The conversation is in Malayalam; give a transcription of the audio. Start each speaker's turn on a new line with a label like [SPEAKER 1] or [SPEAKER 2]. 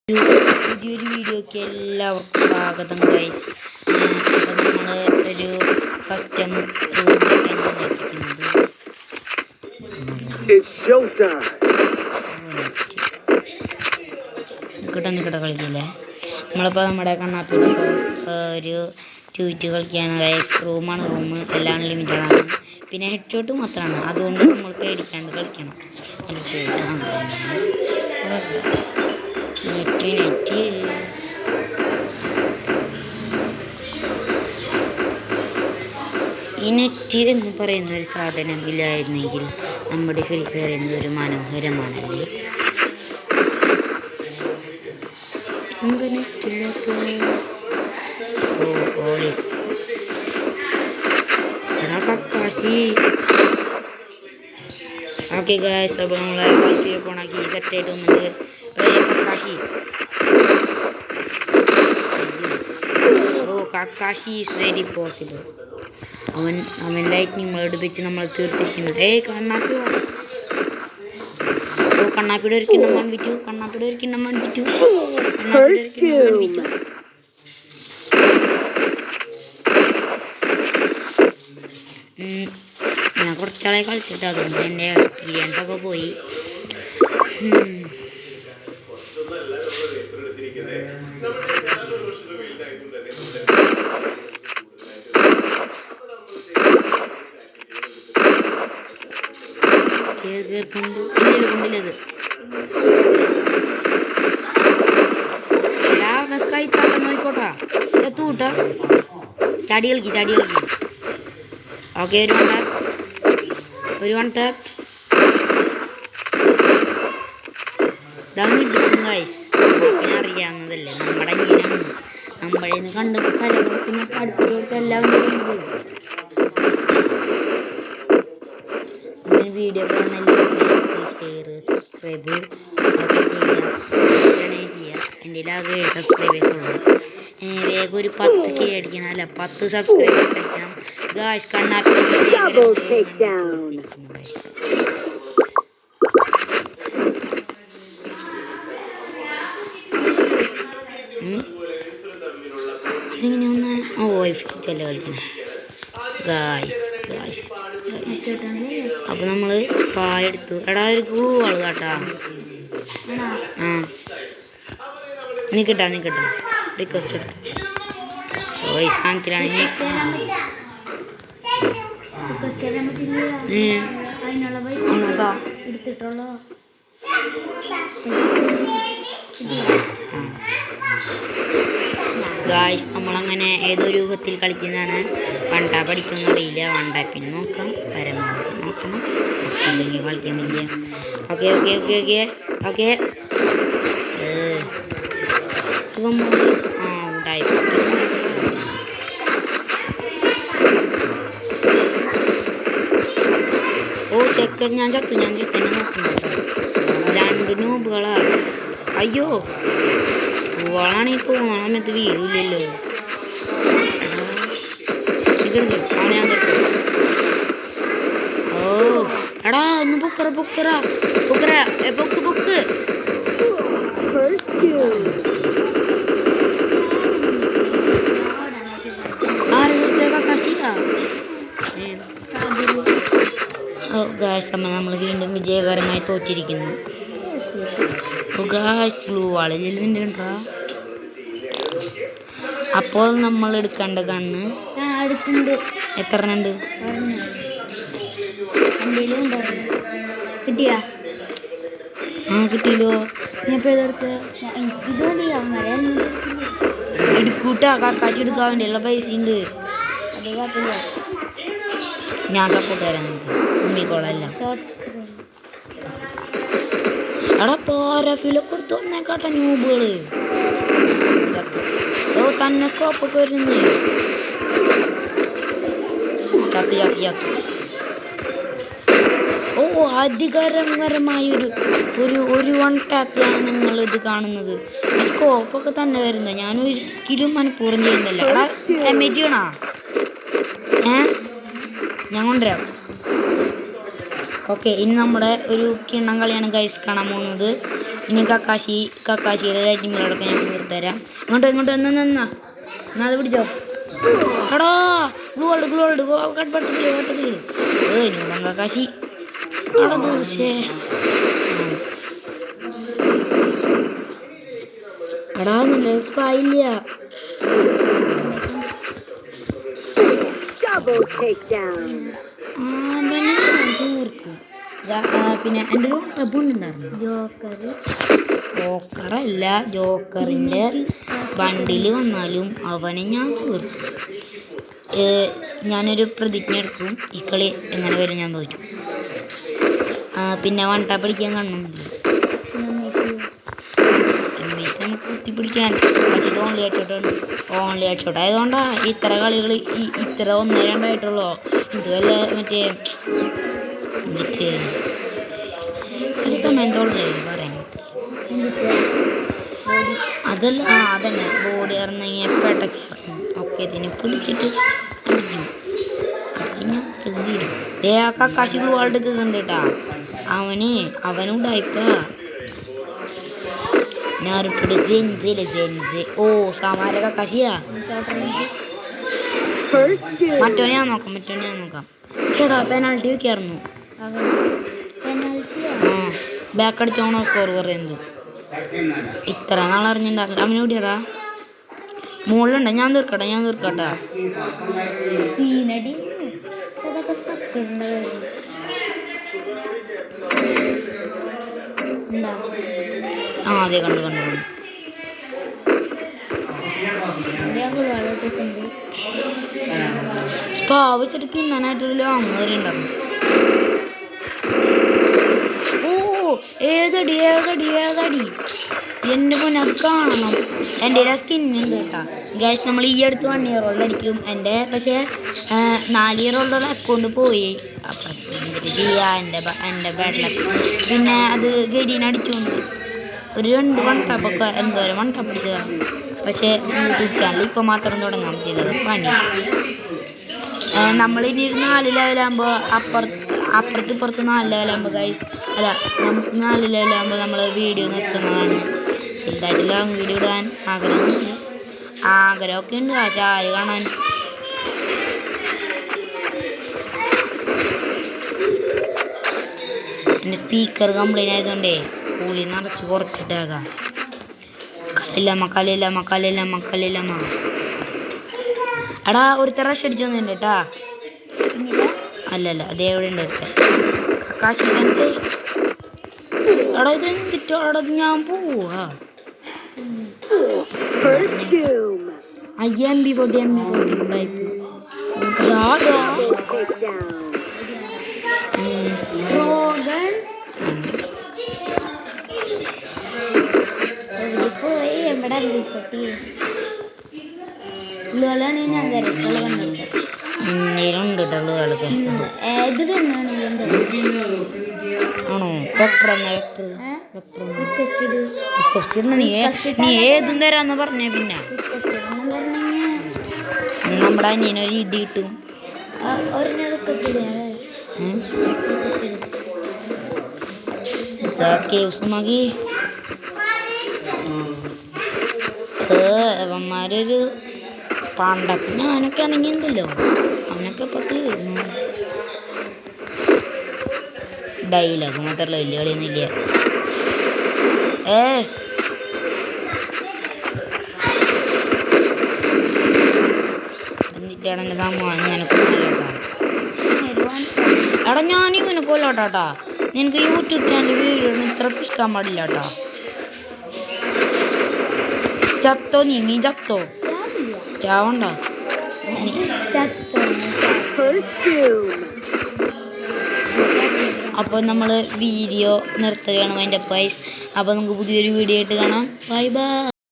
[SPEAKER 1] പുതിയൊരു വീഡിയോക്ക് എല്ലാവർക്കും സ്വാഗതം ഗൈസ്. അപ്പോൾ നമ്മൾ ഒരു കസ്റ്റം നിൽക്കട്ടെ കളിക്കില്ലേ. നമ്മളിപ്പോൾ നമ്മുടെ കണ്ണാപ്പിയുടെ ഒരു ട്യൂറ്റ് കളിക്കുകയാണ് ഗൈസ്. റൂം എല്ലാം അൺലിമിറ്റഡാണ്. പിന്നെ ഹെഡ് ഷോട്ട് മാത്രമാണ്, അതുകൊണ്ട് നമ്മൾ പേടിക്കാണ്ട് കളിക്കണം. ഈ നെറ്റ് എന്ന് പറയുന്ന ഒരു സാധനം ഇല്ലായിരുന്നെങ്കിൽ നമ്മുടെ ഫ്രീ ഫയർ എന്നതൊരു മനോഹരമാണല്ലേ. ഓക്കെ ഗായ്സ്, അപ്പോൾ നമ്മളെ വൈഫൈ ഓണാക്കി സെറ്റായിട്ട് വന്നത് കക്കാശി ഈസ് വെരി പോസിബിൾ. അവൻ ലൈറ്റ്നിങ് എടുപ്പിച്ച് നമ്മൾ തീർത്തിരിക്കുന്നു. കണ്ണാപ്പിയുടെ ഒരു കിണ്ണം വിറ്റു. ഞാൻ കുറച്ചാളെ കളിച്ചിട്ട് അതുകൊണ്ട് എൻ്റെ എക്സ്പീരിയൻസ് ഒക്കെ പോയി. നോക്കോട്ടാ എത്തൂട്ടാ. ചാടി കളിക്കി. ഓക്കെ, ഒരു വൺ ടാപ്പ് അറിയാവുന്നതല്ലേ. നമ്മുടെ അനിയനാണ്. നമ്മളെ കണ്ട് കലകത്തിന് അടുത്തോട്ടെല്ലാം വീഡിയോ ഷെയർ സബ്സ്ക്രൈബ് ചെയ്യുക. എൻ്റെ ആകെ സബ്സ്ക്രൈബേഴ്സ് ഉള്ളൂ. വേഗം ഒരു 10K അടിക്കണം, അല്ല 10 സബ്സ്ക്രൈബേഴ്സ് അടിക്കണം ഗായ്സ്. കണ്ണാപ്പി ഇതിങ്ങനെ ഒന്ന് വൈഫിറ്റല്ലേ കളിക്കണേ ഗായ്സ്. അപ്പോൾ നമ്മൾ സ്പാ എടുത്തു. എടാ ഒരു ഗ്ലൂ ആള് കേട്ടാ. നിൽക്കട്ടാ റിക്വസ്റ്റ് എടുത്തു. ഈ സാധനത്തിലാണ് എടുത്തിട്ടുള്ളൂ. ഗായ്സ്, നമ്മളങ്ങനെ ഏതോ രൂപത്തിൽ കളിക്കുന്നതാണ്. വണ്ടാ പഠിക്കുന്ന അറിയില്ല. വണ്ടാപ്പിന് നോക്കാം, പരമാവധി നോക്കണം. ഇല്ലെങ്കിൽ കളിക്കാൻ പറ്റില്ല. ഓക്കെ ഉണ്ടായി. ചെക്കൻ ഞാൻ ചത്തന്നെ നോക്കുന്നു. 2 നൂബുകളാ. അയ്യോ, പൂവാളാണെങ്കിൽ തോന്നണ സമയത്ത് വീഴില്ലല്ലോ. ഓ എടാ ഒന്ന് പൊക്കറ പൊക്ക്. നമ്മൾ വീണ്ടും വിജയകരമായി തോറ്റിരിക്കുന്നു. ഗ്ലൂ വാളിൽ അപ്പോൾ നമ്മൾ എടുക്കേണ്ട കണ്ണ് എത്ര ഉണ്ട്? കിട്ടിയല്ലോ. എടുക്കൂട്ടാ, കാക്കാച്ചി എടുക്കാൻ വേണ്ടിയുള്ള പൈസ ഉണ്ട്. ഞാൻ സപ്പോർട്ട് തരാം. ഉമ്മിക്കോളല്ല എടാ പാരഫിലെ കൊടുത്ത് വന്നേക്കാട്ടെ ന്യൂബുകള്. തന്നെ സ്കോപ്പൊക്കെ വരുന്നേ. അതികരകരമായൊരു ഒരു വൺ ടാപ്പിലാണ് നിങ്ങൾ ഇത് കാണുന്നത്. സ്കോപ്പൊക്കെ തന്നെ വരുന്നത്. ഞാൻ ഒരിക്കലും മനഃപൂർവ്വം ചെയ്യുന്നില്ല. എടാ ഡാമേജ് ചെയ്യണോ? ഞാൻ കൊണ്ടുവരാം. ഓക്കെ, ഇനി നമ്മുടെ ഒരു കിണ്ണം കളിയാണ് ഗൈസ് കാണാൻ പോകുന്നത്. ഇനി കക്കാശിയുടെ ടീമിലോടൊക്കെ ഞാൻ തീർത്തരാം. ഇങ്ങോട്ട് എന്നാ അത് പിടിച്ചോ. എടാ ഗ്ലൂ ഗോൾഡ് പെട്ടത്തില് കക്കാശി അവിടെ ദൂഷേ. എടാ നല്ല സ്പായില്ല. പിന്നെ എൻ്റെ ഒരു ടബുണ്ടായിരുന്നു ജോക്കറല്ല, ജോക്കറിൻ്റെ ബണ്ടിൽ വന്നാലും അവനെ ഞാൻ തീർക്കും. ഞാനൊരു പ്രതിജ്ഞ എടുക്കും, ഈ കളി എങ്ങനെ വരും ഞാൻ തോറ്റും. പിന്നെ വൺ ടാപ്പ് അടിക്കാൻ കാണുന്നില്ല, നമുക്ക് കുത്തിപ്പിടിക്കാൻ പക്ഷേ ഓൺലി ഹെഡ്ഷോട്ട് ആയതുകൊണ്ടാണ് ഇത്ര കളികൾ ഇത്ര 1-2 ആയിട്ടുള്ളൂ. ഇതുവല്ല മറ്റേ ഒരു സമയം തോന്നില്ലേ പറയാൻ അതല്ല. അതന്നെ ബോഡി ഇറന്നെങ്കിൽ പെട്ടൊക്കെ ഒക്കെ ഇതിനെ പിടിച്ചിട്ട് അടിക്കും. ഞാൻ തീരും. ആ കക്കാശി വേൾഡ് ഉണ്ട് കേട്ടാ. അവനുണ്ടായിപ്പ ഞാനിട്ടത് ജെൻസ്. ഓ സാമാര കക്കാശിയാ. മറ്റോനെ ഞാൻ നോക്കാം. ചേട്ടാ പെനാൾട്ടി വെക്കായിരുന്നു. ബാക്ക് അടിച്ചോണോ സ്കോർ പറയുന്നത്. ഇത്ര നാളറിഞ്ഞിട്ടുണ്ടാവില്ല. അവനോടിയടാ മുകളിലുണ്ട. ഞാൻ തീർക്കട്ടെ. അതെ കണ്ടു. സ്പാ വെച്ചിട്ട് കിന്നാനായിട്ടൊരു അങ്ങേറുണ്ടായിരുന്നു. ഏതടി എൻ്റെ മുന്നേ അത് കാണണം. എൻ്റെ സ്കിന്നുണ്ട് കേട്ടോ ഗൈസ്. നമ്മൾ ഈ അടുത്ത് 1 year old ആയിരിക്കും എൻ്റെ, പക്ഷേ 4 year old അക്കൗണ്ട് പോയി. അപ്പം എൻ്റെ ബാഡ് ലക്ക്. പിന്നെ അത് ഗഡീനെ അടിച്ചുകൊണ്ട് ഒരു 2 1 ടാപ്പൊക്കെ എന്തോരം 1 ടാപ്പ് അടിച്ചതാണ്. പക്ഷേ യൂട്യൂബ് ചാനൽ ഇപ്പോൾ മാത്രം തുടങ്ങാൻ പറ്റില്ല, പണി. നമ്മളിനി 4 ലെവലാകുമ്പോൾ അപ്പുറത്ത് 4 ലെവലാകുമ്പോൾ ഗൈസ് അല്ല നമുക്ക് 4 ലെവലാകുമ്പോൾ നമ്മൾ വീഡിയോ നിർത്തുന്നതാണ്. വലുതായിട്ട് ലോങ് വീഡിയോ ഇടാൻ ആഗ്രഹമൊക്കെ ഉണ്ട്. ആ ചായ കാണാൻ. എൻ്റെ സ്പീക്കർ കംപ്ലൈൻ്റ് ആയതുകൊണ്ടേ കൂളി നിറച്ച് കുറച്ചിട്ടേക്കാം. കല്ലില്ലമ്മ. എടാ ഒരു റഷ് അടിച്ചു വന്നിട്ടുണ്ട് കേട്ടാ. അല്ലല്ല അതേ എവിടെ ഉണ്ട് കാശി. എടാ ഇത് എന്തിട്ടോ ഞാൻ പോവാ. MP40 ഉണ്ടായിപ്പോ. ആണോ നീ ഏതും തരാന്ന് പറഞ്ഞേ. പിന്നെ നമ്മുടെ അനിയനൊരു ഇടി കിട്ടും. അവന്മാരൊരു പണ്ടൊക്കെ ഞാനൊക്കെ ആണെങ്കിണ്ടല്ലോ അവനൊക്കെ തീർന്നു. ഡയലോഗ് മാത്രമല്ല വലിയ കളിയൊന്നുമില്ല. എന്നിട്ടാണ് എൻ്റെ സമൂഹം ഇങ്ങനെ കൊല്ലോട്ടാ. എടാ ഞാനിങ്ങനെ കൊല്ലോട്ടാ. നിനക്ക് യൂട്യൂബ് ചാനൽ വീഡിയോ ഇത്രക്ക് ഇഷ്ടം പാടില്ല കേട്ടോ. ചത്തോ നീ ചത്തോ ചാവണ്ട. അപ്പോൾ നമ്മൾ വീഡിയോ നിർത്തുകയാണ് അതിൻ്റെ പൈസ. അപ്പോൾ നമുക്ക് പുതിയൊരു വീഡിയോ ആയിട്ട് കാണാം. ബൈ.